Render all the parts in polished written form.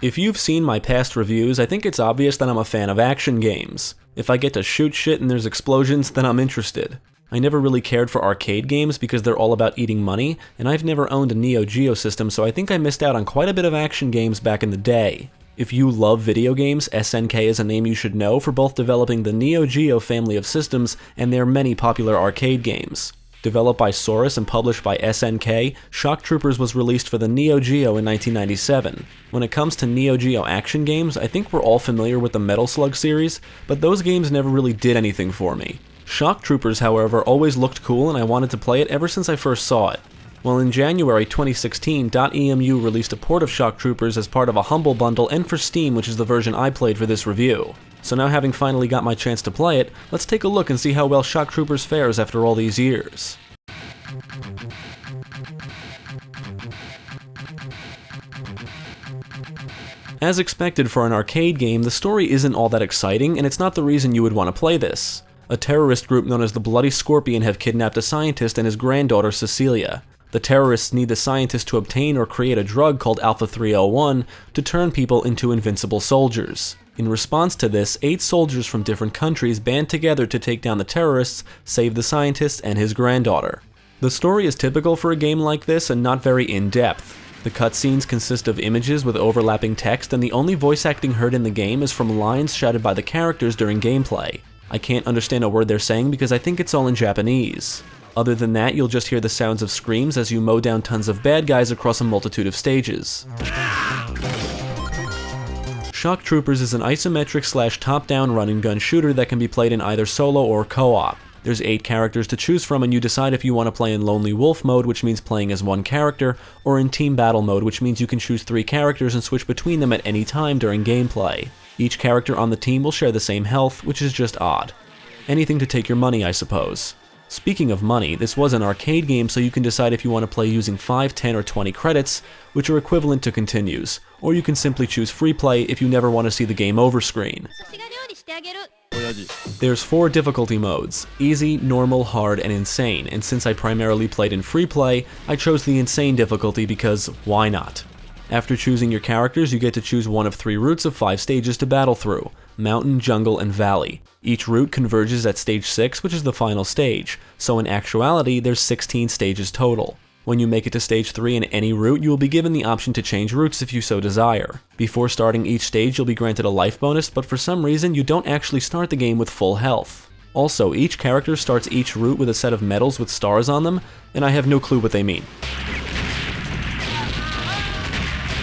If you've seen my past reviews, I think it's obvious that I'm a fan of action games. If I get to shoot shit and there's explosions, then I'm interested. I never really cared for arcade games because they're all about eating money, and I've never owned a Neo Geo system, so I think I missed out on quite a bit of action games back in the day. If you love video games, SNK is a name you should know for both developing the Neo Geo family of systems and their many popular arcade games. Developed by Saurus and published by SNK, Shock Troopers was released for the Neo Geo in 1997. When it comes to Neo Geo action games, I think we're all familiar with the Metal Slug series, but those games never really did anything for me. Shock Troopers, however, always looked cool and I wanted to play it ever since I first saw it. Well, in January 2016, DotEmu released a port of Shock Troopers as part of a Humble Bundle and for Steam, which is the version I played for this review. So now having finally got my chance to play it, let's take a look and see how well Shock Troopers fares after all these years. As expected for an arcade game, the story isn't all that exciting, and it's not the reason you would want to play this. A terrorist group known as the Bloody Scorpion have kidnapped a scientist and his granddaughter Cecilia. The terrorists need the scientist to obtain or create a drug called Alpha 301 to turn people into invincible soldiers. In response to this, 8 soldiers from different countries band together to take down the terrorists, save the scientist and his granddaughter. The story is typical for a game like this and not very in-depth. The cutscenes consist of images with overlapping text, and the only voice acting heard in the game is from lines shouted by the characters during gameplay. I can't understand a word they're saying because I think it's all in Japanese. Other than that, you'll just hear the sounds of screams as you mow down tons of bad guys across a multitude of stages. Shock Troopers is an isometric / top-down run-and-gun shooter that can be played in either solo or co-op. There's 8 characters to choose from, and you decide if you want to play in Lonely Wolf mode, which means playing as one character, or in Team Battle mode, which means you can choose 3 characters and switch between them at any time during gameplay. Each character on the team will share the same health, which is just odd. Anything to take your money, I suppose. Speaking of money, this was an arcade game, so you can decide if you want to play using 5, 10, or 20 credits, which are equivalent to continues, or you can simply choose free play if you never want to see the game over screen. There's 4 difficulty modes: easy, normal, hard, and insane, and since I primarily played in free play, I chose the insane difficulty because why not? After choosing your characters, you get to choose one of 3 routes of 5 stages to battle through: mountain, jungle, and valley. Each route converges at stage 6, which is the final stage, so in actuality there's 16 stages total. When you make it to stage 3 in any route, you will be given the option to change routes if you so desire. Before starting each stage, you'll be granted a life bonus, but for some reason you don't actually start the game with full health. Also, each character starts each route with a set of medals with stars on them, and I have no clue what they mean.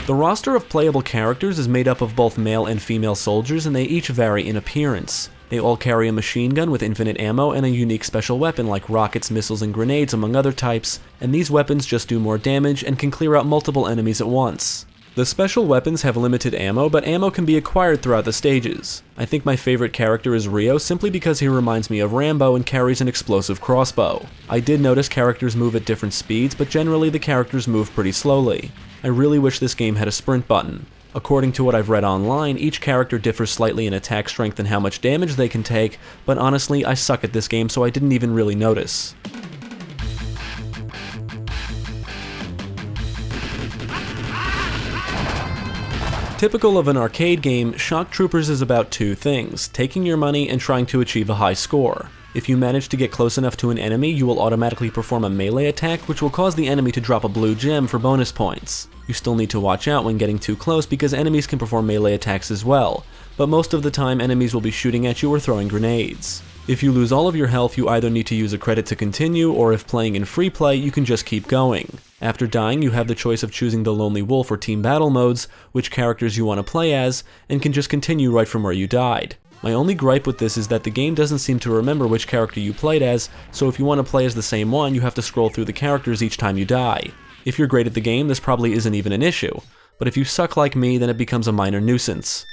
The roster of playable characters is made up of both male and female soldiers, and they each vary in appearance. They all carry a machine gun with infinite ammo and a unique special weapon like rockets, missiles, and grenades among other types, and these weapons just do more damage and can clear out multiple enemies at once. The special weapons have limited ammo, but ammo can be acquired throughout the stages. I think my favorite character is Rio simply because he reminds me of Rambo and carries an explosive crossbow. I did notice characters move at different speeds, but generally the characters move pretty slowly. I really wish this game had a sprint button. According to what I've read online, each character differs slightly in attack strength and how much damage they can take, but honestly, I suck at this game, so I didn't even really notice. Typical of an arcade game, Shock Troopers is about 2 things: taking your money and trying to achieve a high score. If you manage to get close enough to an enemy, you will automatically perform a melee attack, which will cause the enemy to drop a blue gem for bonus points. You still need to watch out when getting too close because enemies can perform melee attacks as well, but most of the time enemies will be shooting at you or throwing grenades. If you lose all of your health, you either need to use a credit to continue, or if playing in free play, you can just keep going. After dying, you have the choice of choosing the Lonely Wolf or Team Battle modes, which characters you want to play as, and can just continue right from where you died. My only gripe with this is that the game doesn't seem to remember which character you played as, so if you want to play as the same one, you have to scroll through the characters each time you die. If you're great at the game, this probably isn't even an issue, but if you suck like me, then it becomes a minor nuisance.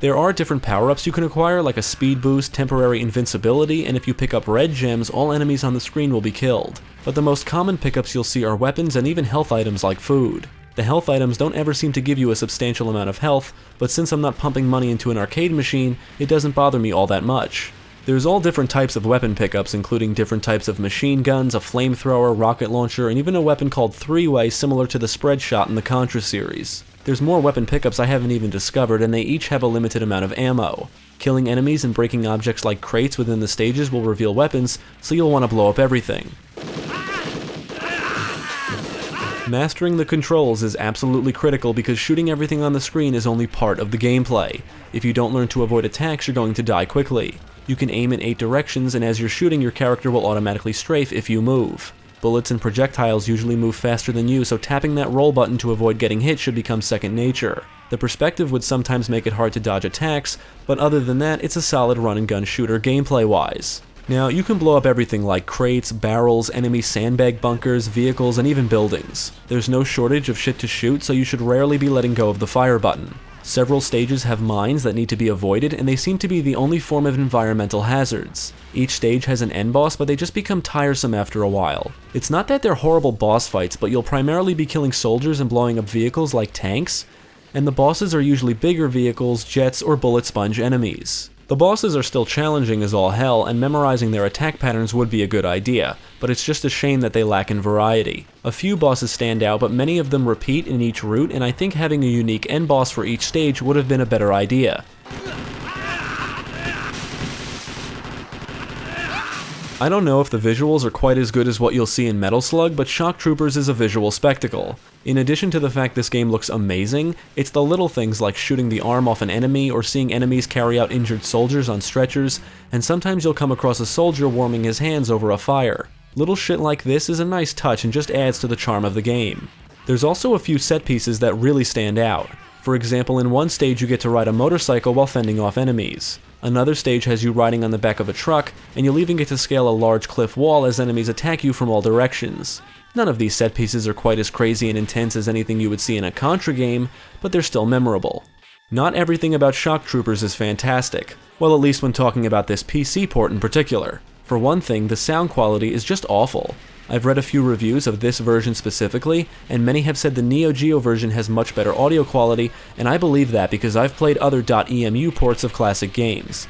There are different power-ups you can acquire, like a speed boost, temporary invincibility, and if you pick up red gems, all enemies on the screen will be killed. But the most common pickups you'll see are weapons and even health items like food. The health items don't ever seem to give you a substantial amount of health, but since I'm not pumping money into an arcade machine, it doesn't bother me all that much. There's all different types of weapon pickups, including different types of machine guns, a flamethrower, rocket launcher, and even a weapon called three-way similar to the spread shot in the Contra series. There's more weapon pickups I haven't even discovered, and they each have a limited amount of ammo. Killing enemies and breaking objects like crates within the stages will reveal weapons, so you'll want to blow up everything. Mastering the controls is absolutely critical because shooting everything on the screen is only part of the gameplay. If you don't learn to avoid attacks, you're going to die quickly. You can aim in 8 directions, and as you're shooting, your character will automatically strafe if you move. Bullets and projectiles usually move faster than you, so tapping that roll button to avoid getting hit should become second nature. The perspective would sometimes make it hard to dodge attacks, but other than that, it's a solid run-and-gun shooter gameplay-wise. Now, you can blow up everything like crates, barrels, enemy sandbag bunkers, vehicles, and even buildings. There's no shortage of shit to shoot, so you should rarely be letting go of the fire button. Several stages have mines that need to be avoided, and they seem to be the only form of environmental hazards. Each stage has an end boss, but they just become tiresome after a while. It's not that they're horrible boss fights, but you'll primarily be killing soldiers and blowing up vehicles like tanks, and the bosses are usually bigger vehicles, jets, or bullet sponge enemies. The bosses are still challenging as all hell, and memorizing their attack patterns would be a good idea, but it's just a shame that they lack in variety. A few bosses stand out, but many of them repeat in each route, and I think having a unique end boss for each stage would have been a better idea. I don't know if the visuals are quite as good as what you'll see in Metal Slug, but Shock Troopers is a visual spectacle. In addition to the fact this game looks amazing, it's the little things like shooting the arm off an enemy or seeing enemies carry out injured soldiers on stretchers, and sometimes you'll come across a soldier warming his hands over a fire. Little shit like this is a nice touch and just adds to the charm of the game. There's also a few set pieces that really stand out. For example, in one stage you get to ride a motorcycle while fending off enemies. Another stage has you riding on the back of a truck, and you'll even get to scale a large cliff wall as enemies attack you from all directions. None of these set pieces are quite as crazy and intense as anything you would see in a Contra game, but they're still memorable. Not everything about Shock Troopers is fantastic, well, at least when talking about this PC port in particular. For one thing, the sound quality is just awful. I've read a few reviews of this version specifically, and many have said the Neo Geo version has much better audio quality, and I believe that because I've played other .emu ports of classic games.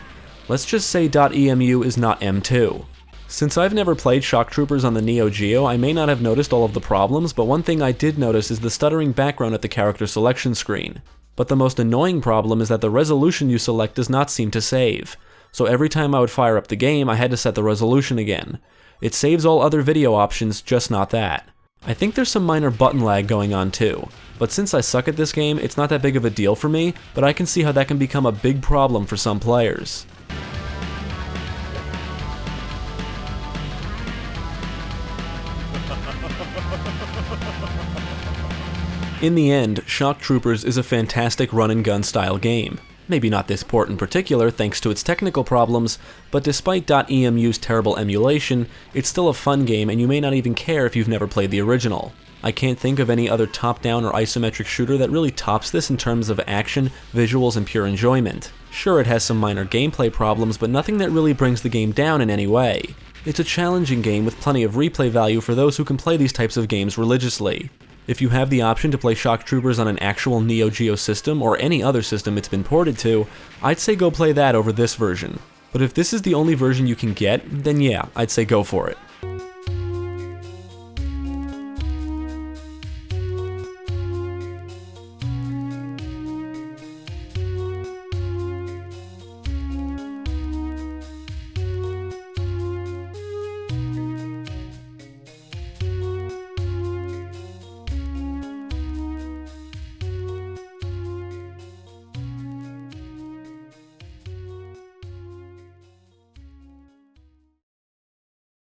Let's just say .emu is not M2. Since I've never played Shock Troopers on the Neo Geo, I may not have noticed all of the problems, but one thing I did notice is the stuttering background at the character selection screen. But the most annoying problem is that the resolution you select does not seem to save. So every time I would fire up the game, I had to set the resolution again. It saves all other video options, just not that. I think there's some minor button lag going on too, but since I suck at this game, it's not that big of a deal for me, but I can see how that can become a big problem for some players. In the end, Shock Troopers is a fantastic run-and-gun style game. Maybe not this port in particular thanks to its technical problems, but despite .emu's terrible emulation, it's still a fun game and you may not even care if you've never played the original. I can't think of any other top-down or isometric shooter that really tops this in terms of action, visuals, and pure enjoyment. Sure, it has some minor gameplay problems, but nothing that really brings the game down in any way. It's a challenging game with plenty of replay value for those who can play these types of games religiously. If you have the option to play Shock Troopers on an actual Neo Geo system or any other system it's been ported to, I'd say go play that over this version. But if this is the only version you can get, then yeah, I'd say go for it.